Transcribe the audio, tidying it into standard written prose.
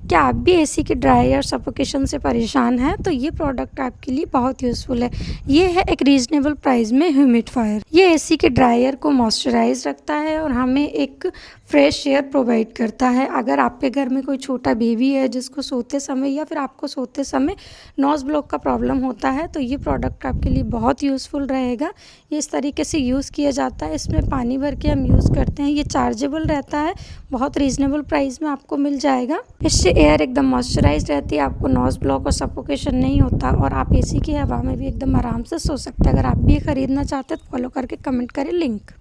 क्या आप भी एसी के ड्राई और सफोकेशन से परेशान हैं? तो ये प्रोडक्ट आपके लिए बहुत यूज़फुल है। ये है एक रीज़नेबल प्राइस में ह्यूमिडिफायर। ये एसी के ड्रायर को मॉइस्चराइज रखता है और हमें एक फ्रेश एयर प्रोवाइड करता है। अगर आपके घर में कोई छोटा बेबी है जिसको सोते समय या फिर आपको सोते समय नॉज़ ब्लॉक का प्रॉब्लम होता है, तो ये प्रोडक्ट आपके लिए बहुत यूज़फुल रहेगा। ये इस तरीके से यूज़ किया जाता है, इसमें पानी भर के हम यूज़ करते हैं। ये चार्जेबल रहता है, बहुत रीज़नेबल प्राइस में आपको मिल जाएगा। इससे एयर एकदम मॉइस्चराइज्ड रहती है, आपको नॉज़ ब्लॉक और सफोकेशन नहीं होता और आप एसी की हवा में भी एकदम आराम से सो सकते हैं। अगर आप भी ये खरीदना चाहते हैं तो फॉलो करके कमेंट करें लिंक।